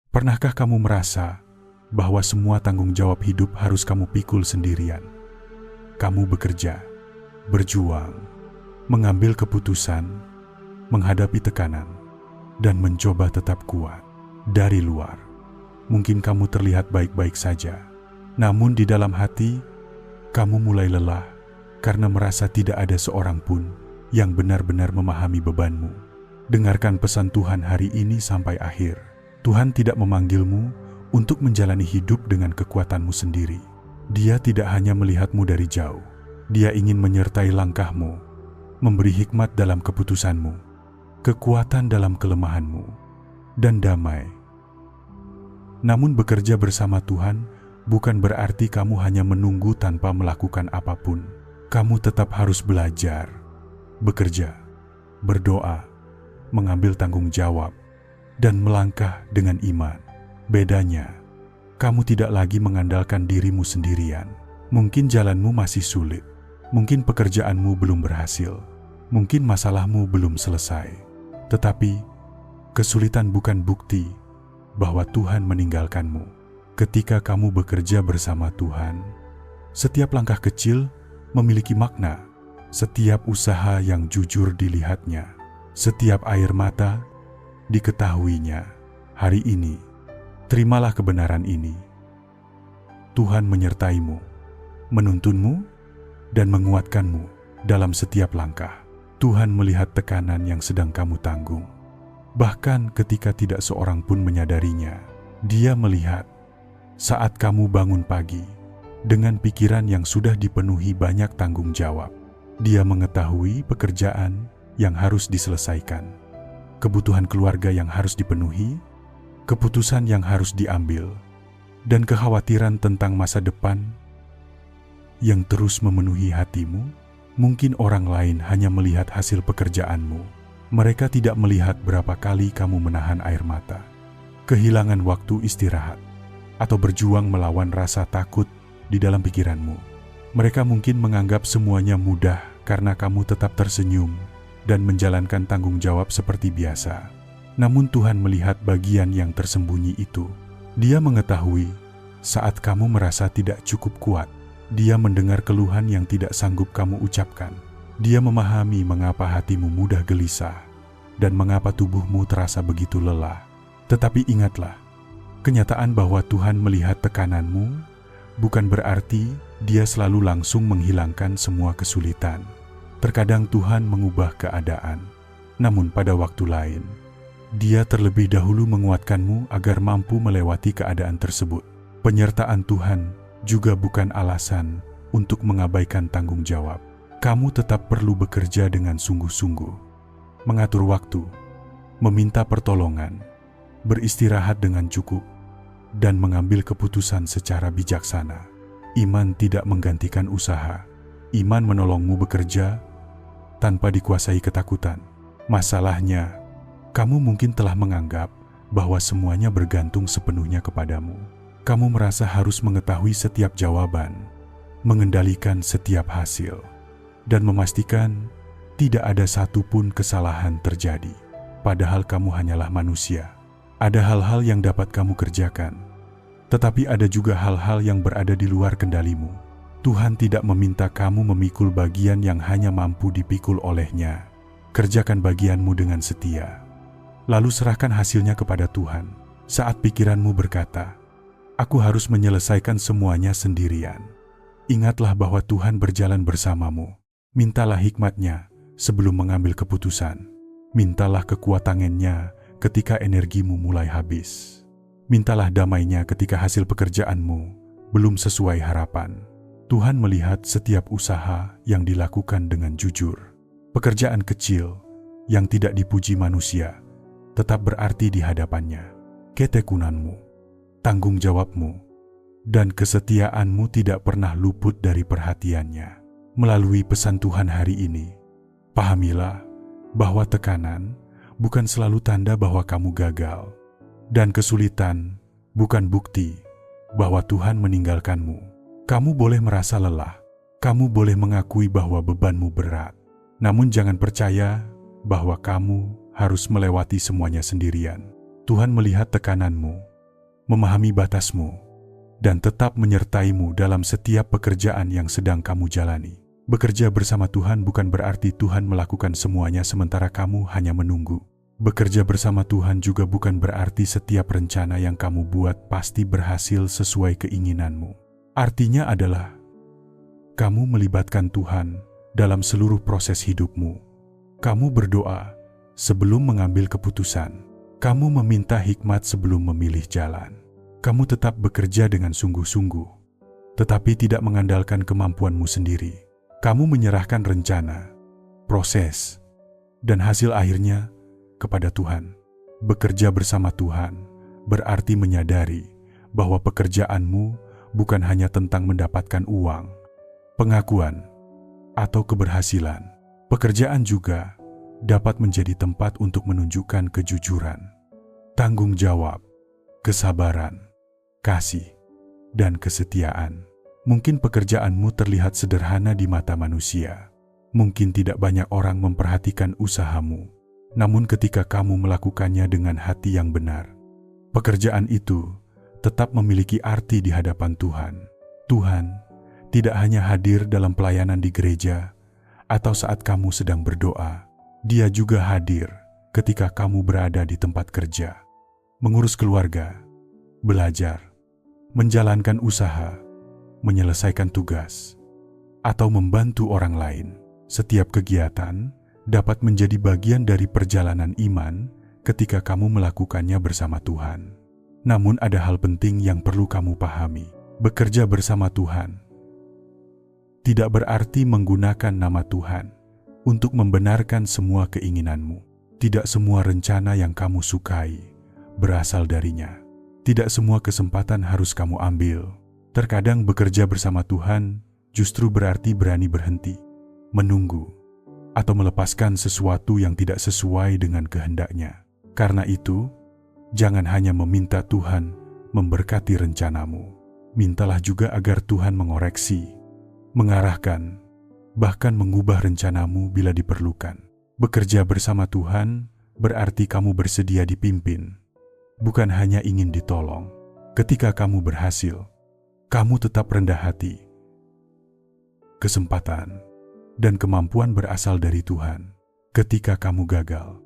Pernahkah kamu merasa bahwa semua tanggung jawab hidup harus kamu pikul sendirian? Kamu bekerja, berjuang, mengambil keputusan, menghadapi tekanan, dan mencoba tetap kuat. Dari luar, mungkin kamu terlihat baik-baik saja. Namun di dalam hati, kamu mulai lelah karena merasa tidak ada seorang pun yang benar-benar memahami bebanmu. Dengarkan pesan Tuhan hari ini sampai akhir. Tuhan tidak memanggilmu untuk menjalani hidup dengan kekuatanmu sendiri. Dia tidak hanya melihatmu dari jauh. Dia ingin menyertai langkahmu, memberi hikmat dalam keputusanmu, kekuatan dalam kelemahanmu, dan damai. Namun bekerja bersama Tuhan bukan berarti kamu hanya menunggu tanpa melakukan apapun. Kamu tetap harus belajar, bekerja, berdoa, mengambil tanggung jawab, dan melangkah dengan iman. Bedanya, kamu tidak lagi mengandalkan dirimu sendirian. Mungkin jalanmu masih sulit, mungkin pekerjaanmu belum berhasil, mungkin masalahmu belum selesai. Tetapi, kesulitan bukan bukti bahwa Tuhan meninggalkanmu. Ketika kamu bekerja bersama Tuhan, setiap langkah kecil memiliki makna, setiap usaha yang jujur dilihatnya, setiap air mata diketahuinya. Hari ini, terimalah kebenaran ini. Tuhan menyertaimu, menuntunmu, dan menguatkanmu dalam setiap langkah. Tuhan melihat tekanan yang sedang kamu tanggung. Bahkan ketika tidak seorang pun menyadarinya, Dia melihat saat kamu bangun pagi dengan pikiran yang sudah dipenuhi banyak tanggung jawab. Dia mengetahui pekerjaan yang harus diselesaikan, kebutuhan keluarga yang harus dipenuhi, keputusan yang harus diambil, dan kekhawatiran tentang masa depan yang terus memenuhi hatimu. Mungkin orang lain hanya melihat hasil pekerjaanmu. Mereka tidak melihat berapa kali kamu menahan air mata, kehilangan waktu istirahat, atau berjuang melawan rasa takut di dalam pikiranmu. Mereka mungkin menganggap semuanya mudah karena kamu tetap tersenyum dan menjalankan tanggung jawab seperti biasa. Namun Tuhan melihat bagian yang tersembunyi itu. Dia mengetahui saat kamu merasa tidak cukup kuat. Dia mendengar keluhan yang tidak sanggup kamu ucapkan. Dia memahami mengapa hatimu mudah gelisah dan mengapa tubuhmu terasa begitu lelah. Tetapi ingatlah, kenyataan bahwa Tuhan melihat tekananmu bukan berarti Dia selalu langsung menghilangkan semua kesulitan. Terkadang Tuhan mengubah keadaan, namun pada waktu lain, Dia terlebih dahulu menguatkanmu agar mampu melewati keadaan tersebut. Penyertaan Tuhan juga bukan alasan untuk mengabaikan tanggung jawab. Kamu tetap perlu bekerja dengan sungguh-sungguh, mengatur waktu, meminta pertolongan, beristirahat dengan cukup, dan mengambil keputusan secara bijaksana. Iman tidak menggantikan usaha. Iman menolongmu bekerja tanpa dikuasai ketakutan. Masalahnya, kamu mungkin telah menganggap bahwa semuanya bergantung sepenuhnya kepadamu. Kamu merasa harus mengetahui setiap jawaban, mengendalikan setiap hasil, dan memastikan tidak ada satupun kesalahan terjadi. Padahal kamu hanyalah manusia. Ada hal-hal yang dapat kamu kerjakan, tetapi ada juga hal-hal yang berada di luar kendalimu. Tuhan tidak meminta kamu memikul bagian yang hanya mampu dipikul olehnya. Kerjakan bagianmu dengan setia, lalu serahkan hasilnya kepada Tuhan. Saat pikiranmu berkata, "Aku harus menyelesaikan semuanya sendirian," ingatlah bahwa Tuhan berjalan bersamamu. Mintalah hikmat-Nya sebelum mengambil keputusan. Mintalah kekuatannya ketika energimu mulai habis. Mintalah damai-Nya ketika hasil pekerjaanmu belum sesuai harapan. Tuhan melihat setiap usaha yang dilakukan dengan jujur. Pekerjaan kecil yang tidak dipuji manusia tetap berarti di hadapan-Nya. Ketekunanmu, tanggung jawabmu, dan kesetiaanmu tidak pernah luput dari perhatian-Nya. Melalui pesan Tuhan hari ini, pahamilah bahwa tekanan bukan selalu tanda bahwa kamu gagal, dan kesulitan bukan bukti bahwa Tuhan meninggalkanmu. Kamu boleh merasa lelah, kamu boleh mengakui bahwa bebanmu berat, namun jangan percaya bahwa kamu harus melewati semuanya sendirian. Tuhan melihat tekananmu, memahami batasmu, dan tetap menyertaimu dalam setiap pekerjaan yang sedang kamu jalani. Bekerja bersama Tuhan bukan berarti Tuhan melakukan semuanya sementara kamu hanya menunggu. Bekerja bersama Tuhan juga bukan berarti setiap rencana yang kamu buat pasti berhasil sesuai keinginanmu. Artinya adalah, kamu melibatkan Tuhan dalam seluruh proses hidupmu. Kamu berdoa sebelum mengambil keputusan. Kamu meminta hikmat sebelum memilih jalan. Kamu tetap bekerja dengan sungguh-sungguh, tetapi tidak mengandalkan kemampuanmu sendiri. Kamu menyerahkan rencana, proses, dan hasil akhirnya kepada Tuhan. Bekerja bersama Tuhan berarti menyadari bahwa pekerjaanmu bukan hanya tentang mendapatkan uang, pengakuan, atau keberhasilan. Pekerjaan juga dapat menjadi tempat untuk menunjukkan kejujuran, tanggung jawab, kesabaran, kasih, dan kesetiaan. Mungkin pekerjaanmu terlihat sederhana di mata manusia. Mungkin tidak banyak orang memperhatikan usahamu. Namun ketika kamu melakukannya dengan hati yang benar, pekerjaan itu tetap memiliki arti di hadapan Tuhan. Tuhan tidak hanya hadir dalam pelayanan di gereja atau saat kamu sedang berdoa. Dia juga hadir ketika kamu berada di tempat kerja, mengurus keluarga, belajar, menjalankan usaha, menyelesaikan tugas, atau membantu orang lain. Setiap kegiatan dapat menjadi bagian dari perjalanan iman ketika kamu melakukannya bersama Tuhan. Namun ada hal penting yang perlu kamu pahami. Bekerja bersama Tuhan tidak berarti menggunakan nama Tuhan untuk membenarkan semua keinginanmu. Tidak semua rencana yang kamu sukai berasal darinya. Tidak semua kesempatan harus kamu ambil. Terkadang bekerja bersama Tuhan justru berarti berani berhenti, menunggu, atau melepaskan sesuatu yang tidak sesuai dengan kehendaknya. Karena itu, jangan hanya meminta Tuhan memberkati rencanamu. Mintalah juga agar Tuhan mengoreksi, mengarahkan, bahkan mengubah rencanamu bila diperlukan. Bekerja bersama Tuhan berarti kamu bersedia dipimpin, bukan hanya ingin ditolong. Ketika kamu berhasil, kamu tetap rendah hati. Kesempatan dan kemampuan berasal dari Tuhan. Ketika kamu gagal,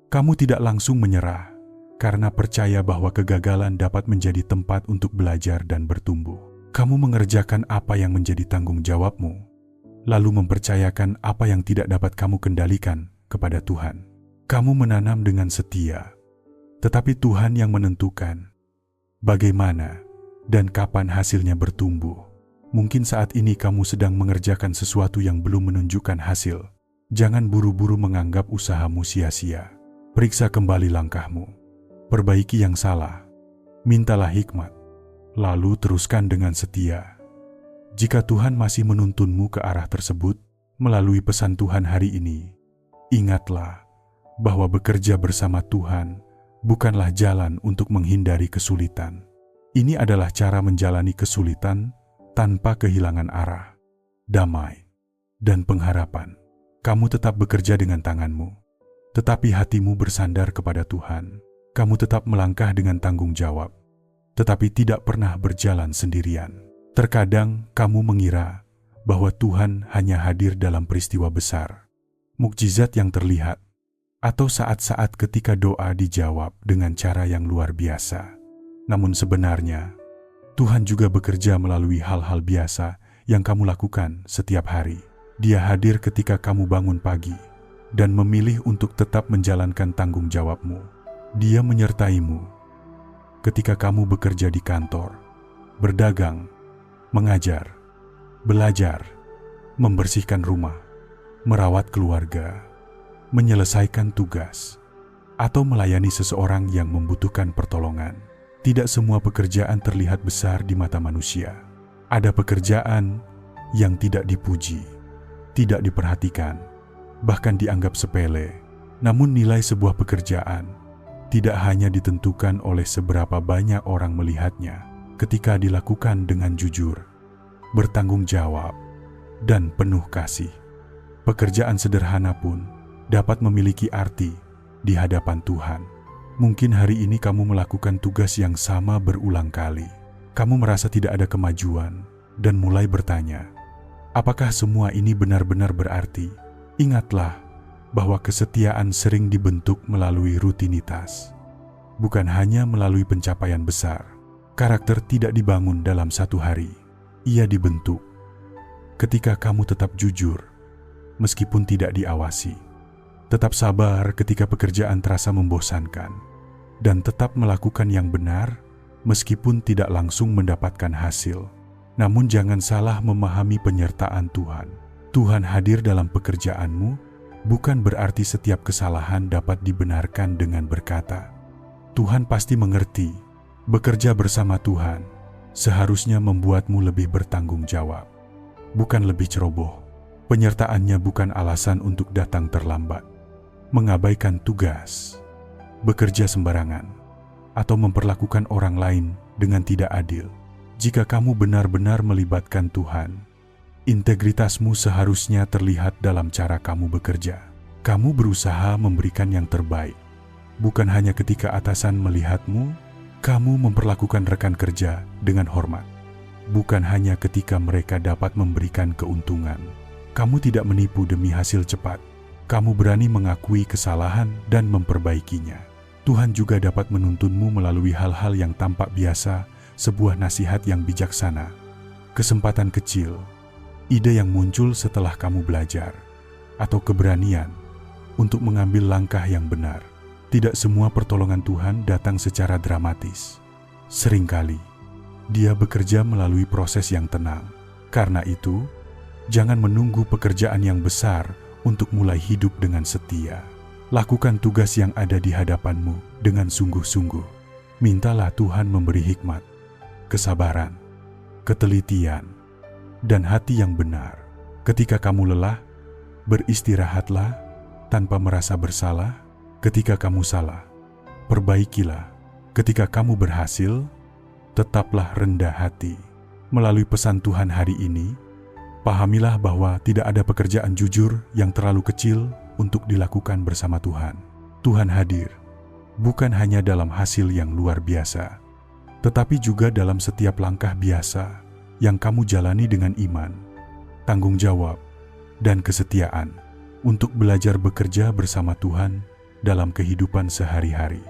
kamu tidak langsung menyerah karena percaya bahwa kegagalan dapat menjadi tempat untuk belajar dan bertumbuh. Kamu mengerjakan apa yang menjadi tanggung jawabmu, lalu mempercayakan apa yang tidak dapat kamu kendalikan kepada Tuhan. Kamu menanam dengan setia, tetapi Tuhan yang menentukan bagaimana dan kapan hasilnya bertumbuh. Mungkin saat ini kamu sedang mengerjakan sesuatu yang belum menunjukkan hasil. Jangan buru-buru menganggap usahamu sia-sia. Periksa kembali langkahmu. Perbaiki yang salah. Mintalah hikmat. Lalu teruskan dengan setia. Jika Tuhan masih menuntunmu ke arah tersebut, melalui pesan Tuhan hari ini, ingatlah bahwa bekerja bersama Tuhan bukanlah jalan untuk menghindari kesulitan. Ini adalah cara menjalani kesulitan tanpa kehilangan arah, damai, dan pengharapan. Kamu tetap bekerja dengan tanganmu, tetapi hatimu bersandar kepada Tuhan. Kamu tetap melangkah dengan tanggung jawab, tetapi tidak pernah berjalan sendirian. Terkadang kamu mengira bahwa Tuhan hanya hadir dalam peristiwa besar, mukjizat yang terlihat, atau saat-saat ketika doa dijawab dengan cara yang luar biasa. Namun sebenarnya, Tuhan juga bekerja melalui hal-hal biasa yang kamu lakukan setiap hari. Dia hadir ketika kamu bangun pagi dan memilih untuk tetap menjalankan tanggung jawabmu. Dia menyertaimu ketika kamu bekerja di kantor, berdagang, mengajar, belajar, membersihkan rumah, merawat keluarga, menyelesaikan tugas, atau melayani seseorang yang membutuhkan pertolongan. Tidak semua pekerjaan terlihat besar di mata manusia. Ada pekerjaan yang tidak dipuji, tidak diperhatikan, bahkan dianggap sepele. Namun nilai sebuah pekerjaan tidak hanya ditentukan oleh seberapa banyak orang melihatnya ketika dilakukan dengan jujur, bertanggung jawab, dan penuh kasih. Pekerjaan sederhana pun dapat memiliki arti di hadapan Tuhan. Mungkin hari ini kamu melakukan tugas yang sama berulang kali. Kamu merasa tidak ada kemajuan dan mulai bertanya, apakah semua ini benar-benar berarti? Ingatlah bahwa kesetiaan sering dibentuk melalui rutinitas, bukan hanya melalui pencapaian besar. Karakter tidak dibangun dalam satu hari, ia dibentuk ketika kamu tetap jujur meskipun tidak diawasi, tetap sabar ketika pekerjaan terasa membosankan, dan tetap melakukan yang benar meskipun tidak langsung mendapatkan hasil. Namun jangan salah memahami penyertaan Tuhan. Tuhan hadir dalam pekerjaanmu bukan berarti setiap kesalahan dapat dibenarkan dengan berkata, Tuhan pasti mengerti. Bekerja bersama Tuhan seharusnya membuatmu lebih bertanggung jawab, bukan lebih ceroboh. Penyertaannya bukan alasan untuk datang terlambat, mengabaikan tugas, bekerja sembarangan, atau memperlakukan orang lain dengan tidak adil. Jika kamu benar-benar melibatkan Tuhan, integritasmu seharusnya terlihat dalam cara kamu bekerja. Kamu berusaha memberikan yang terbaik, bukan hanya ketika atasan melihatmu. Kamu memperlakukan rekan kerja dengan hormat, bukan hanya ketika mereka dapat memberikan keuntungan. Kamu tidak menipu demi hasil cepat. Kamu berani mengakui kesalahan dan memperbaikinya. Tuhan juga dapat menuntunmu melalui hal-hal yang tampak biasa, sebuah nasihat yang bijaksana, kesempatan kecil, ide yang muncul setelah kamu belajar, atau keberanian untuk mengambil langkah yang benar. Tidak semua pertolongan Tuhan datang secara dramatis. Seringkali, Dia bekerja melalui proses yang tenang. Karena itu, jangan menunggu pekerjaan yang besar untuk mulai hidup dengan setia. Lakukan tugas yang ada di hadapanmu dengan sungguh-sungguh. Mintalah Tuhan memberi hikmat, kesabaran, ketelitian, dan hati yang benar. Ketika kamu lelah, beristirahatlah tanpa merasa bersalah. Ketika kamu salah, perbaikilah. Ketika kamu berhasil, tetaplah rendah hati. Melalui pesan Tuhan hari ini, pahamilah bahwa tidak ada pekerjaan jujur yang terlalu kecil untuk dilakukan bersama Tuhan. Tuhan hadir, bukan hanya dalam hasil yang luar biasa, tetapi juga dalam setiap langkah biasa yang kamu jalani dengan iman, tanggung jawab, dan kesetiaan untuk belajar bekerja bersama Tuhan dalam kehidupan sehari-hari.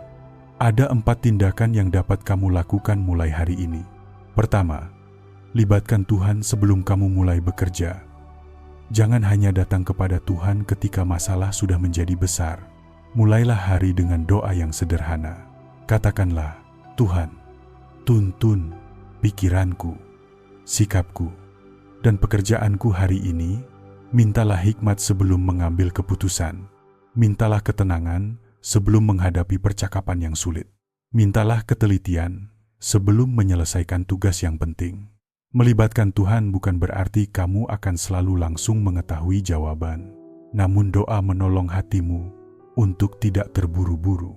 Ada 4 tindakan yang dapat kamu lakukan mulai hari ini. Pertama, libatkan Tuhan sebelum kamu mulai bekerja. Jangan hanya datang kepada Tuhan ketika masalah sudah menjadi besar. Mulailah hari dengan doa yang sederhana. Katakanlah, Tuhan, tuntun pikiranku, sikapku, dan pekerjaanku hari ini. Mintalah hikmat sebelum mengambil keputusan. Mintalah ketenangan sebelum menghadapi percakapan yang sulit. Mintalah ketelitian sebelum menyelesaikan tugas yang penting. Melibatkan Tuhan bukan berarti kamu akan selalu langsung mengetahui jawaban. Namun doa menolong hatimu untuk tidak terburu-buru,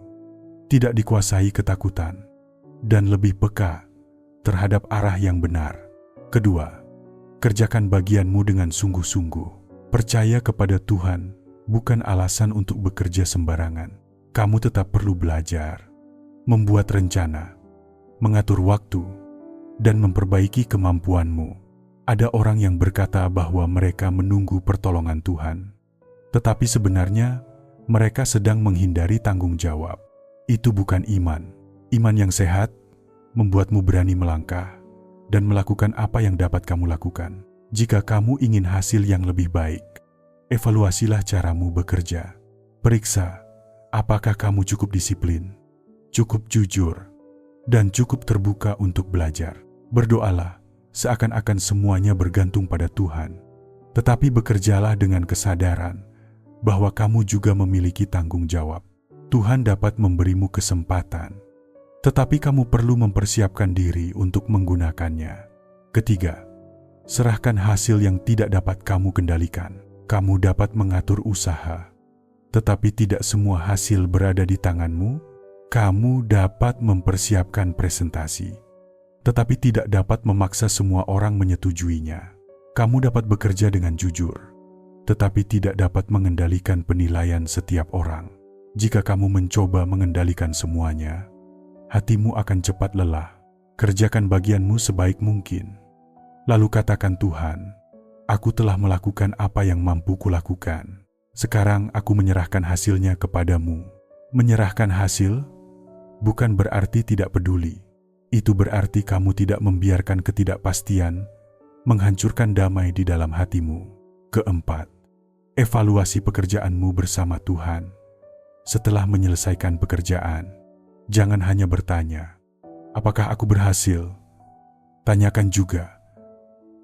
tidak dikuasai ketakutan, dan lebih peka terhadap arah yang benar. Kedua, kerjakan bagianmu dengan sungguh-sungguh. Percaya kepada Tuhan bukan alasan untuk bekerja sembarangan. Kamu tetap perlu belajar, membuat rencana, mengatur waktu, dan memperbaiki kemampuanmu. Ada orang yang berkata bahwa mereka menunggu pertolongan Tuhan, tetapi sebenarnya mereka sedang menghindari tanggung jawab. Itu bukan iman. Iman yang sehat membuatmu berani melangkah dan melakukan apa yang dapat kamu lakukan. Jika kamu ingin hasil yang lebih baik, evaluasilah caramu bekerja. Periksa apakah kamu cukup disiplin, cukup jujur, dan cukup terbuka untuk belajar. Berdoalah seakan-akan semuanya bergantung pada Tuhan. Tetapi bekerjalah dengan kesadaran bahwa kamu juga memiliki tanggung jawab. Tuhan dapat memberimu kesempatan, tetapi kamu perlu mempersiapkan diri untuk menggunakannya. Ketiga, serahkan hasil yang tidak dapat kamu kendalikan. Kamu dapat mengatur usaha, tetapi tidak semua hasil berada di tanganmu. Kamu dapat mempersiapkan presentasi, tetapi tidak dapat memaksa semua orang menyetujuinya. Kamu dapat bekerja dengan jujur, tetapi tidak dapat mengendalikan penilaian setiap orang. Jika kamu mencoba mengendalikan semuanya, hatimu akan cepat lelah. Kerjakan bagianmu sebaik mungkin. Lalu katakan, Tuhan, aku telah melakukan apa yang mampu kulakukan. Sekarang aku menyerahkan hasilnya kepadamu. Menyerahkan hasil bukan berarti tidak peduli. Itu berarti kamu tidak membiarkan ketidakpastian menghancurkan damai di dalam hatimu. Keempat, evaluasi pekerjaanmu bersama Tuhan. Setelah menyelesaikan pekerjaan, jangan hanya bertanya, apakah aku berhasil? Tanyakan juga,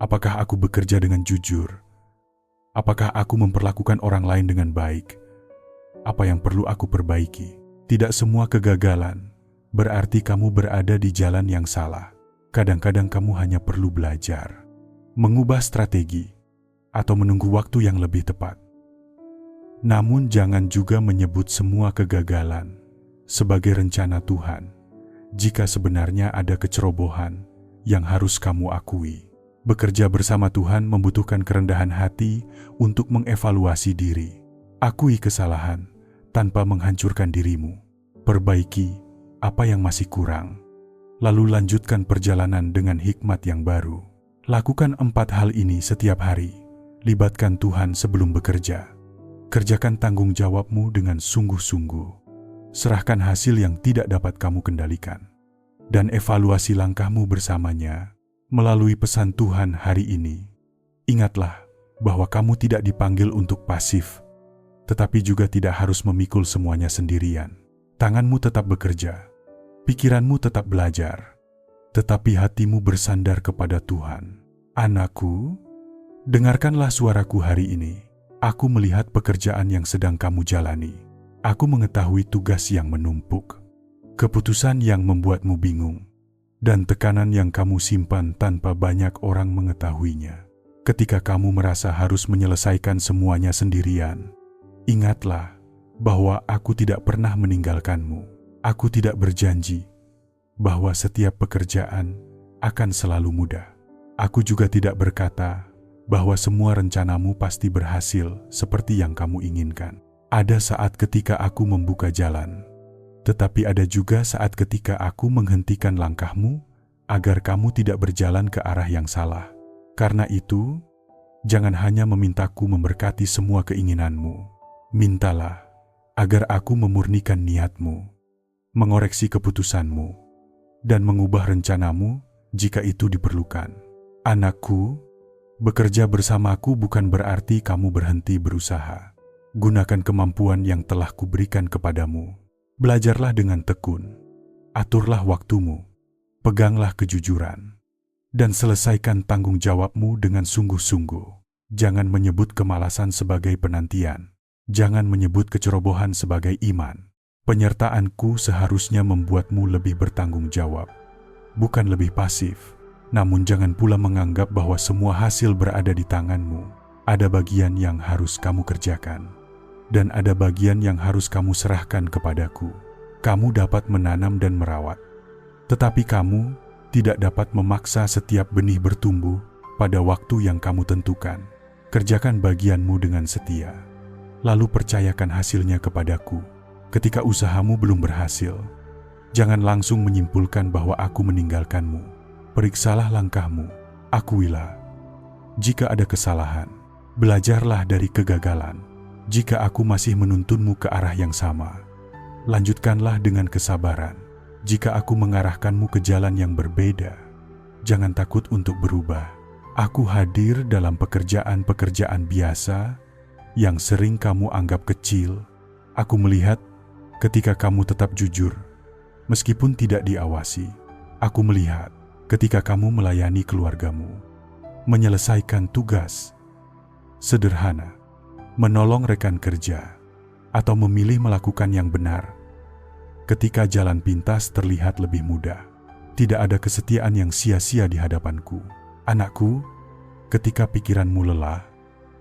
apakah aku bekerja dengan jujur? Apakah aku memperlakukan orang lain dengan baik? Apa yang perlu aku perbaiki? Tidak semua kegagalan berarti kamu berada di jalan yang salah. Kadang-kadang kamu hanya perlu belajar, mengubah strategi, atau menunggu waktu yang lebih tepat. Namun jangan juga menyebut semua kegagalan sebagai rencana Tuhan, jika sebenarnya ada kecerobohan yang harus kamu akui. Bekerja bersama Tuhan membutuhkan kerendahan hati untuk mengevaluasi diri. Akui kesalahan tanpa menghancurkan dirimu. Perbaiki apa yang masih kurang, lalu lanjutkan perjalanan dengan hikmat yang baru. Lakukan 4 hal ini setiap hari. Libatkan Tuhan sebelum bekerja. Kerjakan tanggung jawabmu dengan sungguh-sungguh. Serahkan hasil yang tidak dapat kamu kendalikan. Dan evaluasi langkahmu bersamanya melalui pesan Tuhan hari ini. Ingatlah bahwa kamu tidak dipanggil untuk pasif, tetapi juga tidak harus memikul semuanya sendirian. Tanganmu tetap bekerja, pikiranmu tetap belajar, tetapi hatimu bersandar kepada Tuhan. Anakku, dengarkanlah suaraku hari ini. Aku melihat pekerjaan yang sedang kamu jalani. Aku mengetahui tugas yang menumpuk, keputusan yang membuatmu bingung, dan tekanan yang kamu simpan tanpa banyak orang mengetahuinya. Ketika kamu merasa harus menyelesaikan semuanya sendirian, ingatlah bahwa aku tidak pernah meninggalkanmu. Aku tidak berjanji bahwa setiap pekerjaan akan selalu mudah. Aku juga tidak berkata bahwa semua rencanamu pasti berhasil seperti yang kamu inginkan. Ada saat ketika aku membuka jalan, tetapi ada juga saat ketika aku menghentikan langkahmu agar kamu tidak berjalan ke arah yang salah. Karena itu, jangan hanya memintaku memberkati semua keinginanmu. Mintalah agar aku memurnikan niatmu, mengoreksi keputusanmu, dan mengubah rencanamu jika itu diperlukan. Anakku, bekerja bersamaku bukan berarti kamu berhenti berusaha. Gunakan kemampuan yang telah kuberikan kepadamu. Belajarlah dengan tekun, aturlah waktumu, peganglah kejujuran, dan selesaikan tanggung jawabmu dengan sungguh-sungguh. Jangan menyebut kemalasan sebagai penantian. Jangan menyebut kecerobohan sebagai iman. Penyertaanku seharusnya membuatmu lebih bertanggung jawab, bukan lebih pasif. Namun jangan pula menganggap bahwa semua hasil berada di tanganmu. Ada bagian yang harus kamu kerjakan, dan ada bagian yang harus kamu serahkan kepadaku. Kamu dapat menanam dan merawat, tetapi kamu tidak dapat memaksa setiap benih bertumbuh pada waktu yang kamu tentukan. Kerjakan bagianmu dengan setia, lalu percayakan hasilnya kepadaku. Ketika usahamu belum berhasil, jangan langsung menyimpulkan bahwa aku meninggalkanmu. Periksalah langkahmu, akuilah jika ada kesalahan, belajarlah dari kegagalan. Jika aku masih menuntunmu ke arah yang sama, lanjutkanlah dengan kesabaran. Jika aku mengarahkanmu ke jalan yang berbeda, jangan takut untuk berubah. Aku hadir dalam pekerjaan-pekerjaan biasa yang sering kamu anggap kecil. Aku melihat ketika kamu tetap jujur, meskipun tidak diawasi. Aku melihat ketika kamu melayani keluargamu, menyelesaikan tugas sederhana, menolong rekan kerja, atau memilih melakukan yang benar. Ketika jalan pintas terlihat lebih mudah, tidak ada kesetiaan yang sia-sia di hadapanku. Anakku, ketika pikiranmu lelah,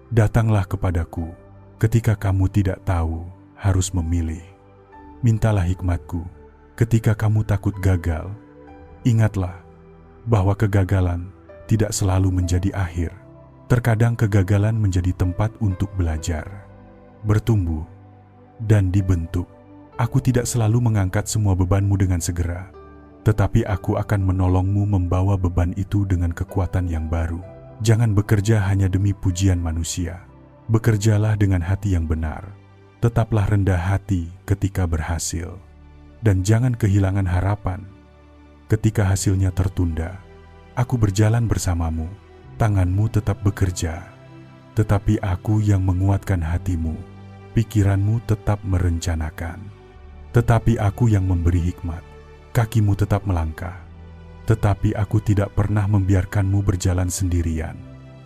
datanglah kepadaku. Ketika kamu tidak tahu harus memilih, mintalah hikmatku. Ketika kamu takut gagal, ingatlah bahwa kegagalan tidak selalu menjadi akhir. Terkadang kegagalan menjadi tempat untuk belajar, bertumbuh, dan dibentuk. Aku tidak selalu mengangkat semua bebanmu dengan segera, tetapi aku akan menolongmu membawa beban itu dengan kekuatan yang baru. Jangan bekerja hanya demi pujian manusia. Bekerjalah dengan hati yang benar. Tetaplah rendah hati ketika berhasil. Dan jangan kehilangan harapan ketika hasilnya tertunda. Aku berjalan bersamamu. Tanganmu tetap bekerja. Tetapi aku yang menguatkan hatimu. Pikiranmu tetap merencanakan. Tetapi aku yang memberi hikmat. Kakimu tetap melangkah, tetapi aku tidak pernah membiarkanmu berjalan sendirian.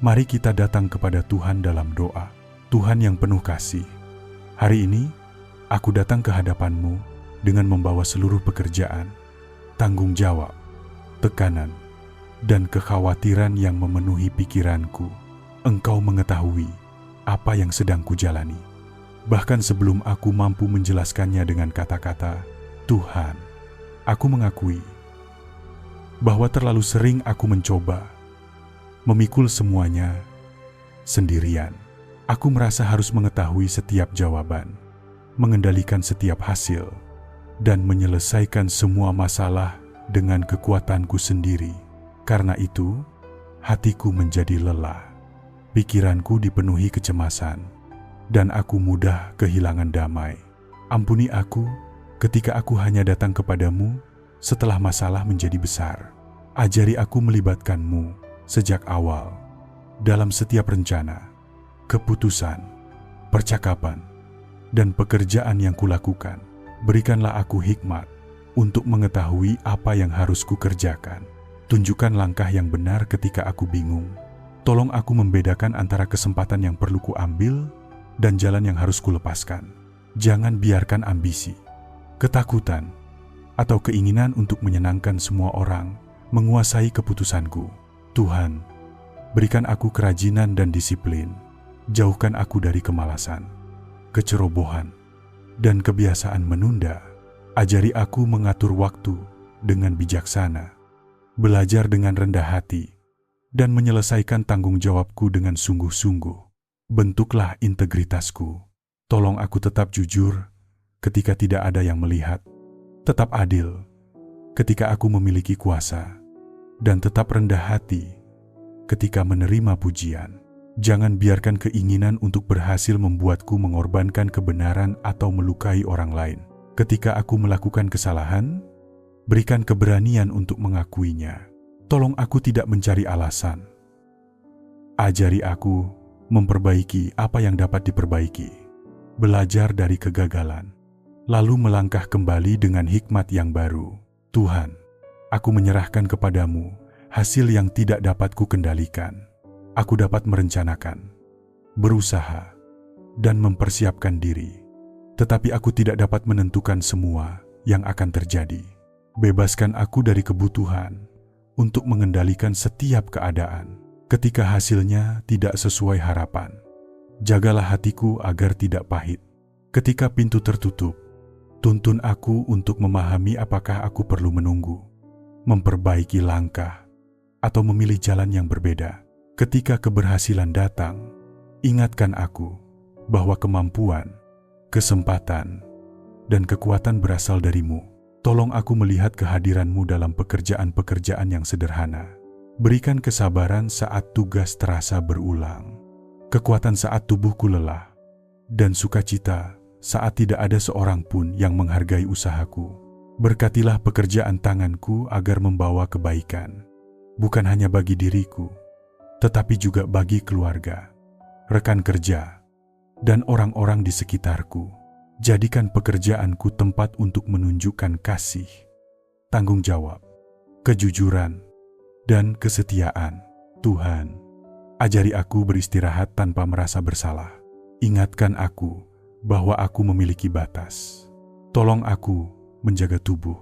Mari kita datang kepada Tuhan dalam doa. Tuhan yang penuh kasih, hari ini aku datang ke hadapan-Mu dengan membawa seluruh pekerjaan, tanggung jawab, tekanan, dan kekhawatiran yang memenuhi pikiranku. Engkau mengetahui apa yang sedang kujalani. Bahkan sebelum aku mampu menjelaskannya dengan kata-kata, Tuhan, aku mengakui bahwa terlalu sering aku mencoba memikul semuanya sendirian. Aku merasa harus mengetahui setiap jawaban, mengendalikan setiap hasil, dan menyelesaikan semua masalah dengan kekuatanku sendiri. Karena itu, hatiku menjadi lelah, pikiranku dipenuhi kecemasan, dan aku mudah kehilangan damai. Ampuni aku ketika aku hanya datang kepadamu setelah masalah menjadi besar. Ajari aku melibatkan-Mu sejak awal dalam setiap rencana, keputusan, percakapan, dan pekerjaan yang kulakukan. Berikanlah aku hikmat untuk mengetahui apa yang harus kukerjakan. Tunjukkan langkah yang benar ketika aku bingung. Tolong aku membedakan antara kesempatan yang perlu kuambil dan jalan yang harus kulepaskan. Jangan biarkan ambisi, ketakutan, atau keinginan untuk menyenangkan semua orang menguasai keputusanku. Tuhan, berikan aku kerajinan dan disiplin. Jauhkan aku dari kemalasan, kecerobohan, dan kebiasaan menunda. Ajari aku mengatur waktu dengan bijaksana, belajar dengan rendah hati, dan menyelesaikan tanggung jawabku dengan sungguh-sungguh. Bentuklah integritasku. Tolong aku tetap jujur ketika tidak ada yang melihat, tetap adil ketika aku memiliki kuasa, dan tetap rendah hati ketika menerima pujian. Jangan biarkan keinginan untuk berhasil membuatku mengorbankan kebenaran atau melukai orang lain. Ketika aku melakukan kesalahan, berikan keberanian untuk mengakuinya. Tolong aku tidak mencari alasan. Ajari aku memperbaiki apa yang dapat diperbaiki. Belajar dari kegagalan, lalu melangkah kembali dengan hikmat yang baru. Tuhan, aku menyerahkan kepadamu hasil yang tidak dapat kukendalikan. Aku dapat merencanakan, berusaha, dan mempersiapkan diri. Tetapi aku tidak dapat menentukan semua yang akan terjadi. Bebaskan aku dari kebutuhan untuk mengendalikan setiap keadaan ketika hasilnya tidak sesuai harapan. Jagalah hatiku agar tidak pahit. Ketika pintu tertutup, tuntun aku untuk memahami apakah aku perlu menunggu, memperbaiki langkah, atau memilih jalan yang berbeda. Ketika keberhasilan datang, ingatkan aku bahwa kemampuan, kesempatan, dan kekuatan berasal dari-Mu. Tolong aku melihat kehadiran-Mu dalam pekerjaan-pekerjaan yang sederhana. Berikan kesabaran saat tugas terasa berulang, kekuatan saat tubuhku lelah, dan sukacita saat tidak ada seorang pun yang menghargai usahaku. Berkatilah pekerjaan tanganku agar membawa kebaikan, bukan hanya bagi diriku, tetapi juga bagi keluarga, rekan kerja, dan orang-orang di sekitarku. Jadikan pekerjaanku tempat untuk menunjukkan kasih, tanggung jawab, kejujuran, dan kesetiaan. Tuhan, ajari aku beristirahat tanpa merasa bersalah. Ingatkan aku bahwa aku memiliki batas. Tolong aku menjaga tubuh,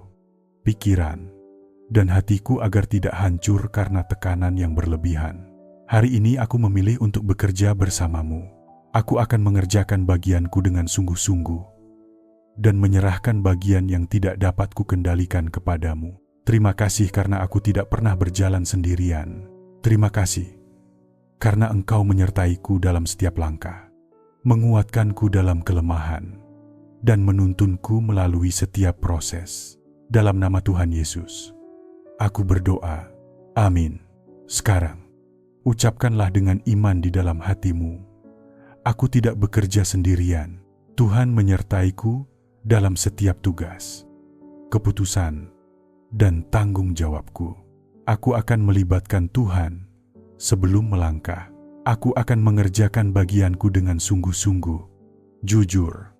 pikiran, dan hatiku agar tidak hancur karena tekanan yang berlebihan. Hari ini aku memilih untuk bekerja bersama-Mu. Aku akan mengerjakan bagianku dengan sungguh-sungguh dan menyerahkan bagian yang tidak dapat kukendalikan kepadamu. Terima kasih karena aku tidak pernah berjalan sendirian. Terima kasih karena Engkau menyertaiku dalam setiap langkah, menguatkanku dalam kelemahan, dan menuntunku melalui setiap proses. Dalam nama Tuhan Yesus, aku berdoa. Amin. Sekarang, ucapkanlah dengan iman di dalam hatimu, aku tidak bekerja sendirian. Tuhan menyertaiku dalam setiap tugas, keputusan, dan tanggung jawabku. Aku akan melibatkan Tuhan sebelum melangkah. Aku akan mengerjakan bagianku dengan sungguh-sungguh, jujur,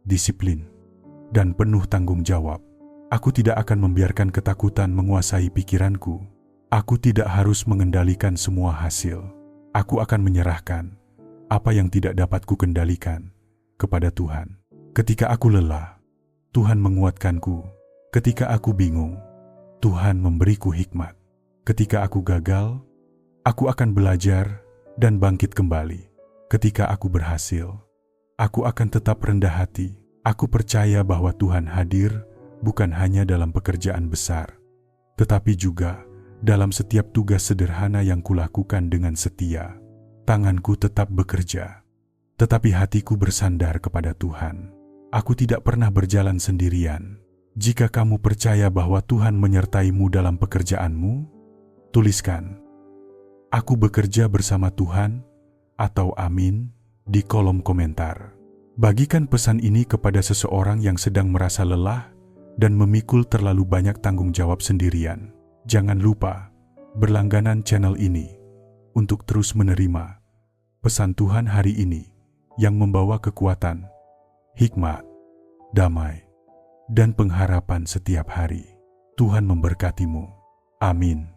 disiplin, dan penuh tanggung jawab. Aku tidak akan membiarkan ketakutan menguasai pikiranku. Aku tidak harus mengendalikan semua hasil. Aku akan menyerahkan apa yang tidak dapat kukendalikan kepada Tuhan. Ketika aku lelah, Tuhan menguatkanku. Ketika aku bingung, Tuhan memberiku hikmat. Ketika aku gagal, aku akan belajar dan bangkit kembali. Ketika aku berhasil, aku akan tetap rendah hati. Aku percaya bahwa Tuhan hadir bukan hanya dalam pekerjaan besar, tetapi juga dalam setiap tugas sederhana yang kulakukan dengan setia. Tanganku tetap bekerja, tetapi hatiku bersandar kepada Tuhan. Aku tidak pernah berjalan sendirian. Jika kamu percaya bahwa Tuhan menyertaimu dalam pekerjaanmu, tuliskan, "Aku bekerja bersama Tuhan," atau "Amin" di kolom komentar. Bagikan pesan ini kepada seseorang yang sedang merasa lelah dan memikul terlalu banyak tanggung jawab sendirian. Jangan lupa berlangganan channel ini untuk terus menerima pesan Tuhan hari ini yang membawa kekuatan, hikmat, damai, dan pengharapan setiap hari. Tuhan memberkatimu. Amin.